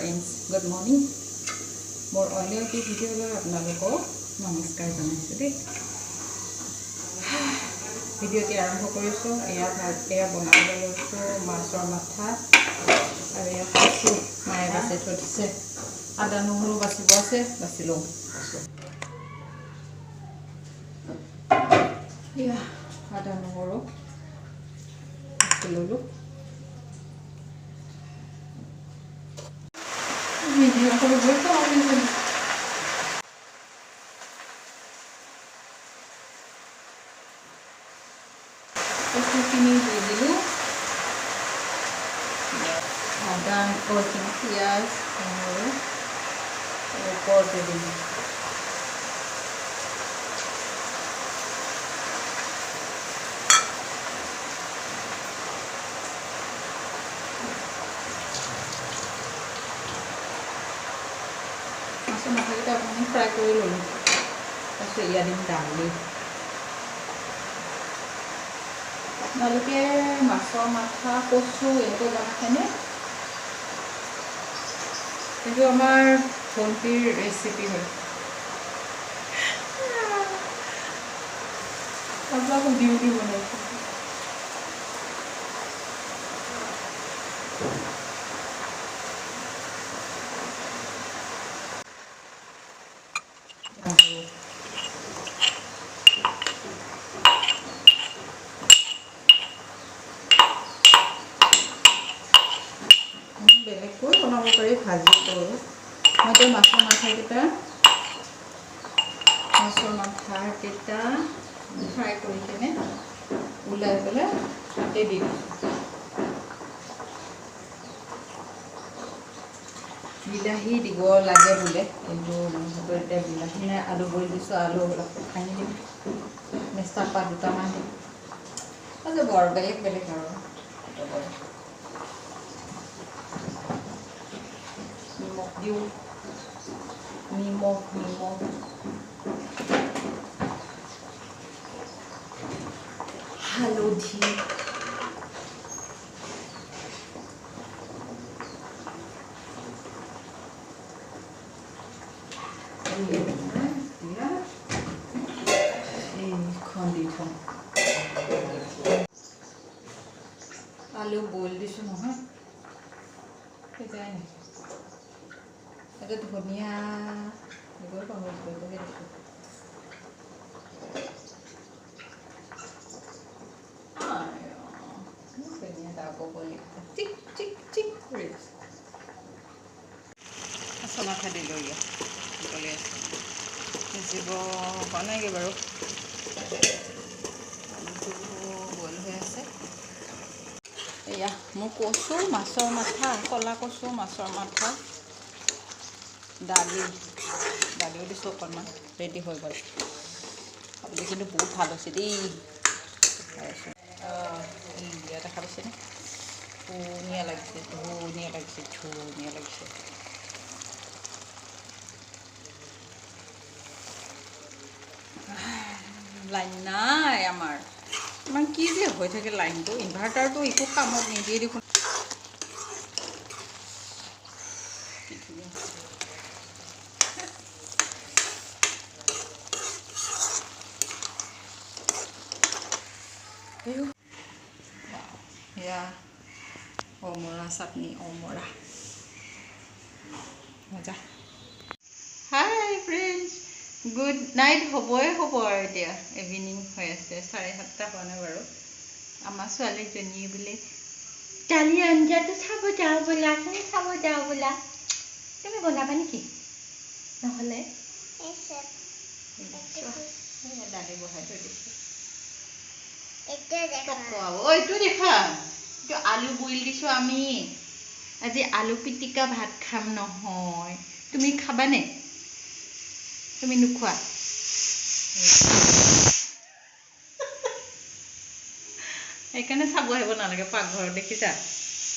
friends, good morning. More earlier video lo apnaloko namaskar janaisu de. Video ti arambho korisu eya bonabole loisu masor matha aru eya kachu mae base thotise ada nuhuru basibo ase basilo ya ada nuhuru basilolu video kori boito ani ini dulu dan kucing hias ini ekor ini masuk masa kita akan fry dulu kasih ya dali নালকে মাছৰ মাথা কচু এনেকৈ বনাইনে এইটো আমাৰ ভণ্টিৰ recipe হয় আপোনালোকক duty বনাইছে বেলেগকৈ বনাব পাৰি ভাজি কৰোঁ মই মাছৰ মাথাকেইটা ফ্ৰাই কৰি কিনে ওলাই পেলাই তাতে দি দিওঁ বিলাহী দিব লাগে বোলে কিন্তু এতিয়া বিলাহী নাই আলু বইল দিছোঁ আলু অলপ ভাঙি দিম মেষ্টা পাত দুটামান দিম বৰ বেলেগ বেলেগ আৰু নিমখ হালধি আলু বইল দিছোঁ নহয় সিজাই নাই এটা ধনিয়া দিবই পাহৰিছোঁ দিছোঁ ধনিয়া আকৌ বইল চিক চিক চিক কৰি মাছৰ মাথা দিলোঁ ইয়াত গলি আছে সিজিব হোৱা নাইগৈ বাৰু আলুটো বইল হৈ আছে এয়া মোৰ কচু মাছৰ মাথা ক'লা কচু মাছৰ মাথা দালিও দিছোঁ অকণমান ৰেডি হৈ গ'ল আপুনি কিন্তু বহুত ভাল হৈছে দেই বিয়া দেখা পাইছেনে ধুনীয়া লাগিছে লাইন নাই আমাৰ ইমান কি যে হৈ থাকে লাইনটো ইনভাৰ্টাৰটো একো কামত নিদিয়ে দেখোন এয়া অমৰা চাটনি অমৰা মজা হাই ফ্ৰেণ্ডছ গুড নাইট হ'বই হ'ব আৰু এতিয়া ইভিনিং হৈ আছে 7:30 হোৱা নাই বাৰু আমাৰ ছোৱালীজনী বোলে কালি আঞ্জাটো চাব যাওঁ বোলা তুমি বনাবা নেকি নহ'লে দালি বহাই থৈ দিছোঁ এইটো দেখা এইটো আলু বইল দিছোঁ আমি আজি আলু পিটিকা ভাত খাম নহয় তুমি খাবানে তুমি নোখোৱা সেইকাৰণে চাব আহিব নালাগে পাকঘৰত দেখিছা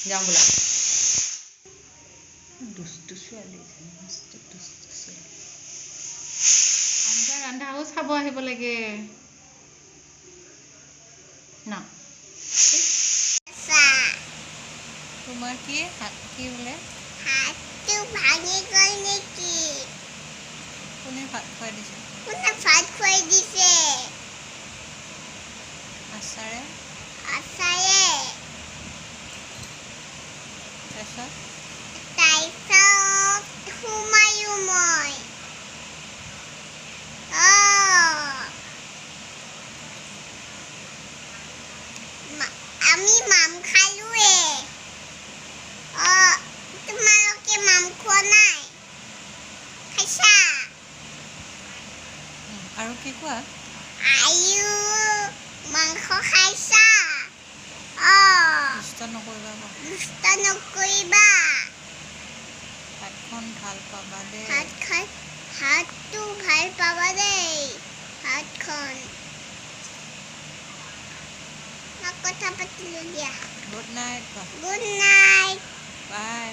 যাওঁ বোলা দুষ্টু ছোৱালী আঞ্জা ৰান্ধাও চাব আহিব লাগে না তোমাৰ কি বোলে হাতটো ভাত খুৱাই দিছে কোনে ভাত খুৱাই দিছে আচাৰে আচাৰে তাৰপিছত সোমায়ো মই আমি মাম খালোৱে তোমালোকে মাম খোৱা নাই খাইছা আৰু কি কোৱা আয়ু মাংস খাইছা দুষ্ট নকৰিবা আকৌ দুষ্ট নকৰিবা ভাতখন ভাল পাবা দেই ভাতটো ভাল পাবা দেই ভাতখন কথা পাতিলো দিয়া good night good night bye